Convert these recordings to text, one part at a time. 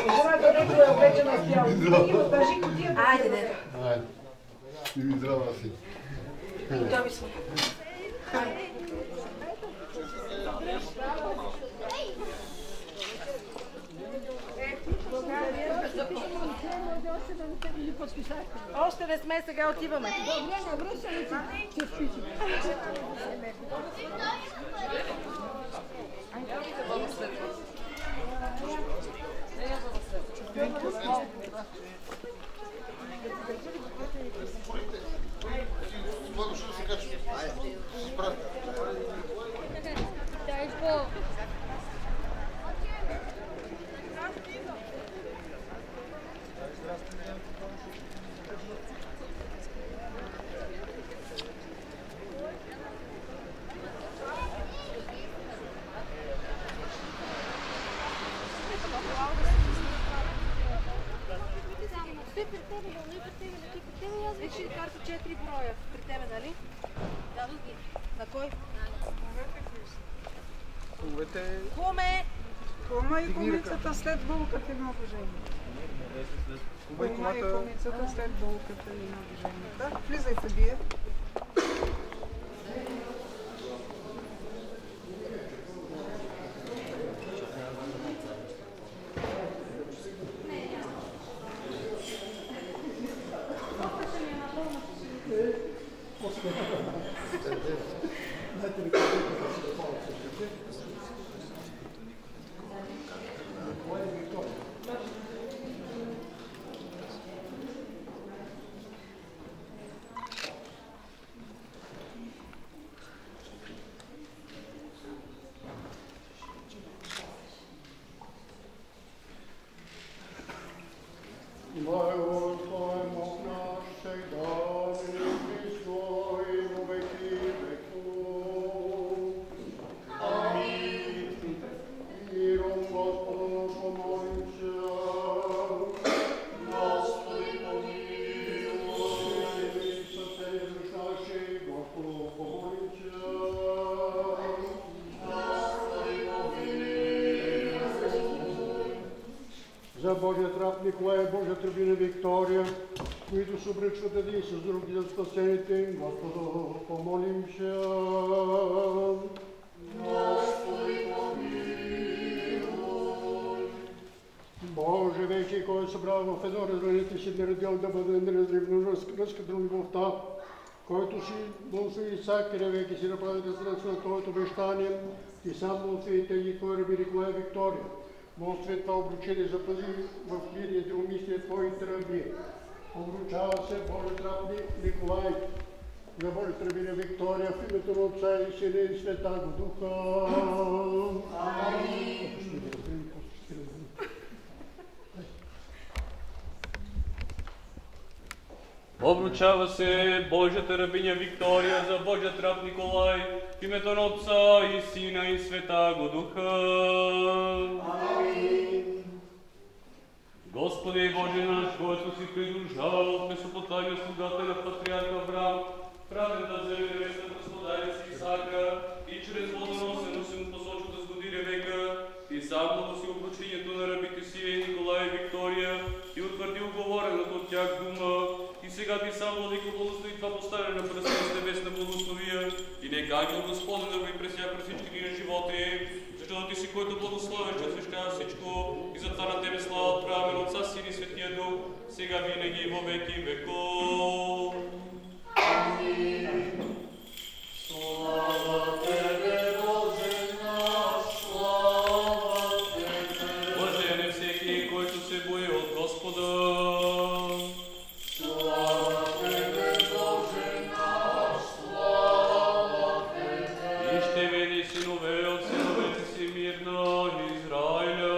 Моето него е опечена с тяло. Държи котията. Айде, не. Айде. И ми здрава си. И то ми сме. Още не сме, сега отиваме. Благо, ще се качи. Спрат. Виж ли карта 4 броя при тебе, нали? Дадох ги. На кой? Куме! Кума и кумицата след булката има движение. Кума и кумицата след булката има движение. Да, влизайте вие. За Божият раб Николай, Божият рабина Виктория, които се обръчват един с други за спасените им, Господа, помолим се. Господи, помилуй. Боже вече, който събрал в едно разраните си нерадел да бъде неразривно разкадрон любовта, който си благослови Исаакия, веки си направи да на Твоето обещание и сам благословите и Твой раби Николай Виктория. Благослови това обручение запази в мир и умислие Твоите раби. Обручава се Божият раб Николай, за Божият рабиня Виктория, в името на Отца и Сина и Святаго Духа. Амин. Обручава се Божията рабиня Виктория за Божият раб Николай, в името на Отца и Сина и Святаго Духа. Амин. Господи Боже наш, който си придружавал от Месопотамия слугата на патриарха Авраам, праведната земя невеста Господаря си Исаака и чрез водоносено се му посочва да сгоди века, и сам благослови обручението на рабите си Николай и Виктория и утвърди уговорената от тях дума. И сега ти сам, Владико, благослови това поставяне на пръста с небесна благословия и нека ангел Господен да ви пресяка през всички дни на живота им, защото ти си, който благословен, че освещава всичко и затова на тебе слава отправяме на Отца, Син и Светия Дух, сега винаги и во веки веков. Амин. Слава Тебе, Боже наш, слава Тебе. Блажен е всеки, който се бои от Господа. Слава Тебе, Боже наш, слава Тебе. И ще види синове от синовете си мир на Израиля.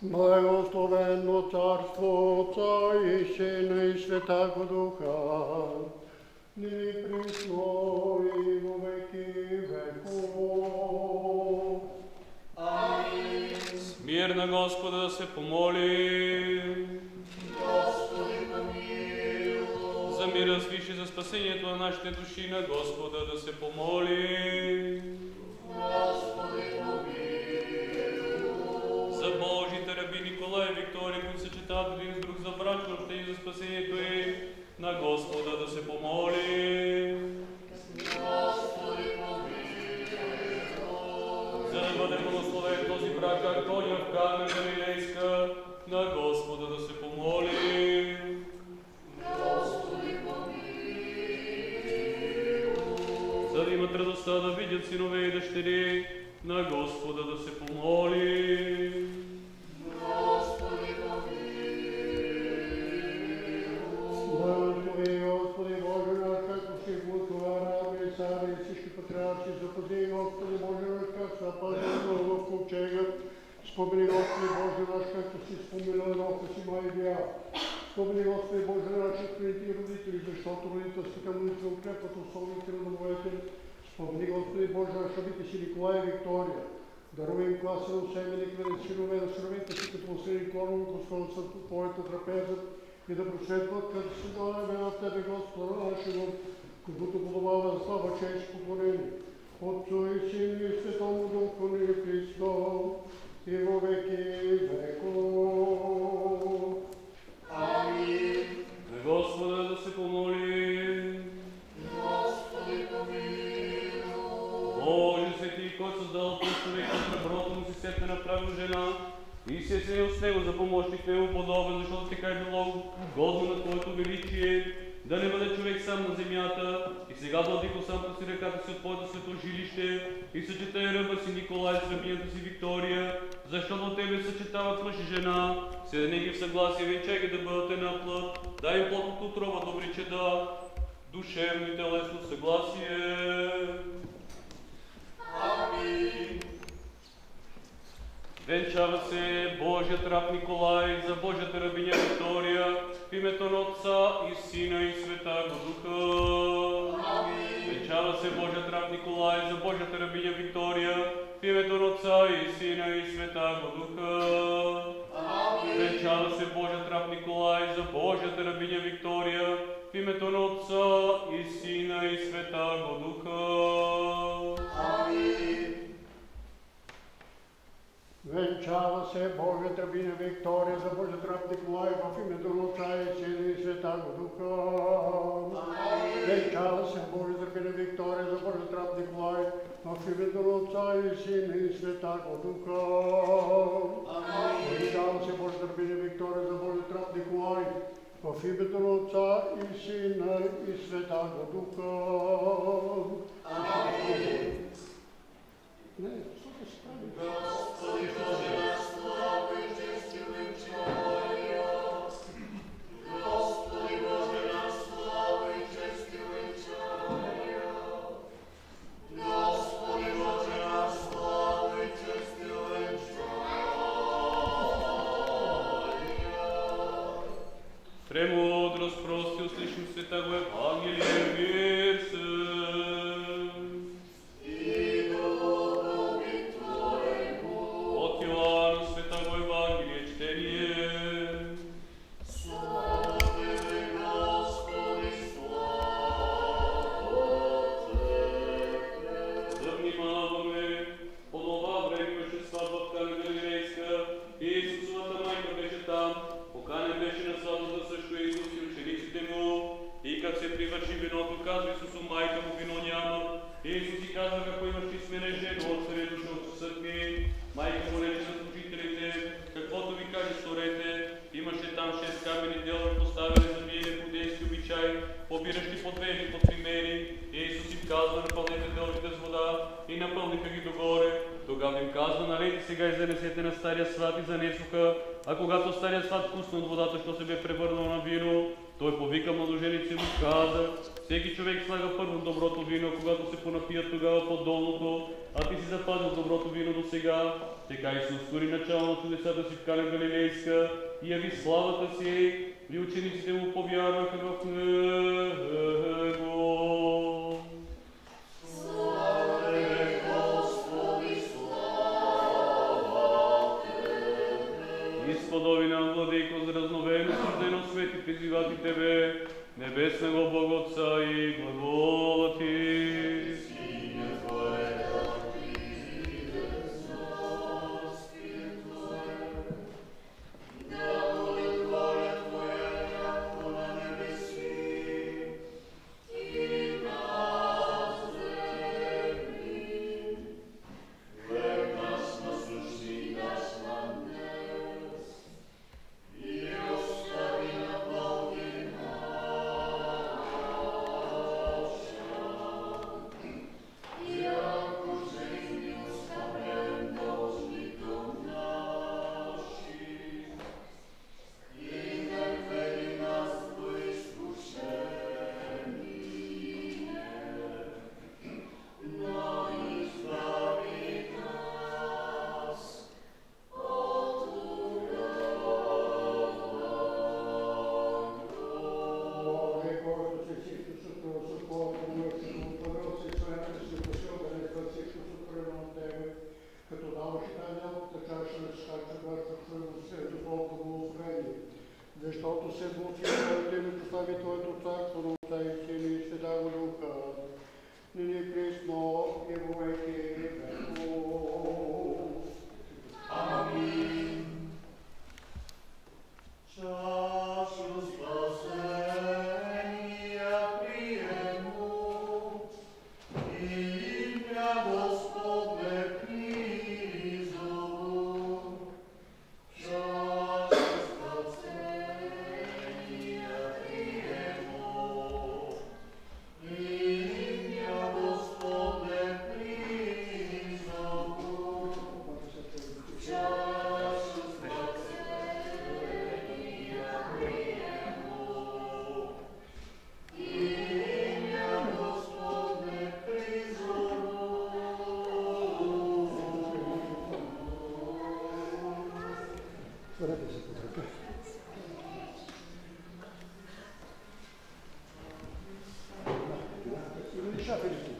Благословено царство Отца и Сина и Святаго Духа, ныне пришло и во веки веков. Амин. Мир на Господа да се помоли. Господи, помилуй. За мира свиши, за спасението на нашите души на Господа да се помоли. Господи, помилуй. За Божите рабини Николай и Виктория, които съчетават един с друг за брачно общение и за спасението им, на Господа да се помоли. Господи, помилуй. За да бъде благословен този брак, както и в Кана Галилейска, на Господа да се помоли. Господи, помилуй. За да имат радостта да видят синове и дъщери, на Господа да се помоли. Господи, помилуй. Благослови, Господи Боже наш, както си благословява Авраам и Сара и всички патриарси, запази, Господи Боже наш, как са пазили в ковчега. Спомени, Господи Боже наш, както си спомена Ноха си Майдия. Спомени, Господи Боже наш, открити родители, защото родителската молитва укрепват особите на домовете. Спомени, Господи Боже наш, рабите си Николай и Виктория. Даруй им класа на семени, клени синове на синовете си, като последни клонове, Господи, са Твоята трапеза и да просветват, като се дадеме на Тебе, Господа нашего, когато подобава за слава, чест и поклонение. Отцу и Син и Светому Духу и Христо, и во веки веков. Амин. На Господа да се помоли. Господи, помилуй. Боже свети, който създал човека с преброто му си сетне направил жена и си е съединил с него за помощник него подобен, защото така е било угодно на Твоето величие, да не бъде човек сам на земята. И сега владико сам проси ръката си от Твоето свето жилище и съчетай ръба си Николай с ръбинята си Виктория, защото от Тебе съчетават мъж и жена. Седни ги в съгласие, венчай ги да бъдат една плът, дай им плотното отрова добри чеда, душевно и телесно съгласие. Амин. Венчава се Божият раб Николай за Божията рабиня Виктория в името на Отца и Сина и Святаго Духа. Амин. Венчава се Божият раб Николай за Божията рабиня Виктория в името на Отца и Сина и Святаго Духа. Амин. Венчава се Божият раб Николай за Божията рабиня Виктория в името на Отца и Сина и Святаго Духа. Амин. Венчава се Божията рабиня Виктория за Божият раб Николай в името на Отца и Сина и Святаго Духа. Венчава се Божията рабиня Виктория за Божият раб Николай в името на Отца и Сина и Святаго Духа. Венчава се Божията рабиня Виктория за Божият раб Николай в името на Отца и Сина и Святаго Духа. Амин. Господи, Боже наш, слава и чест и величание. Господи, Боже наш, слава и чест и величание. Господи, Боже наш, слава и чест и величание. Премудрост прости, услышим Святаго Евангелие, мир се. От Йоанна Святаго Евангелие чтение. Слава Тебе, Господи, слава Тебе. Да внимаваме, по това време имаше сватба в Кана Галилейска и Исусовата майка беше там. Поканен беше на сватбата също Исус и учениците му. И как се привърши виното, казва Исусу, майка му, вино няма. И Исус си казва, ако имаш писмена жена, от съвет дошъл в съд ми. Майка му рече на служителите, каквото ви каже, сторете. Имаше там 6 камени делби, поставени за биене по дейски обичай, побиращи по 2 или по 3 мери. И Исус им казва, напълнете делбите с вода и напълниха ги догоре. Тогава им казва, налейте сега и занесете на стария сват и занесоха. А когато стария сват вкусна от водата, що се бе превърнал на вино, той повика младоженици и му каза, всеки човек слага първо доброто вино, когато се понапият тогава по-долното, а ти си запазил доброто вино до сега. Така Исус стори начало на чудесата си в Кана Галилейска и яви славата си, и учениците му повярваха в него. Слава Тебе, Господи, слава Тебе. Изподоби нам, Владико, с разновено стождено свет и призивати Тебе, небесного Бога Отца и глагола Ти. който се случи в Твоето слави Твоето царство, на Отца и Сина и Святаго Духа, ныне пресно и во веки веков. Амин. Чашу спасения приему, имя Господне призову. Чашу спасения приему, имя Господне призову. Чашу спасения приему, имя Господне призову. Сварете се под ръка. Има ли шапели тук?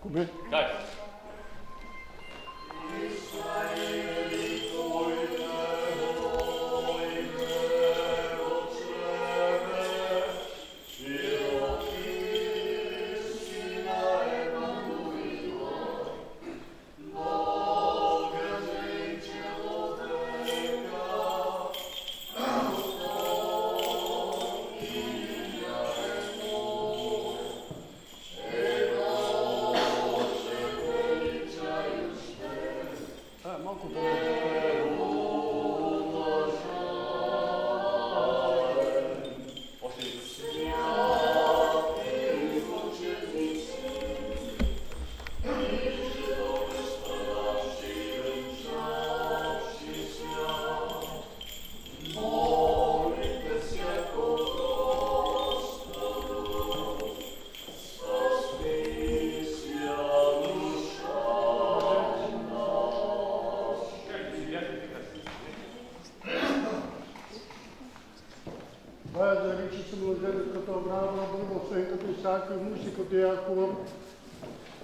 Come? Dai.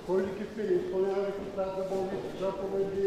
Който ги изпълнявайки правда Божите заповеди,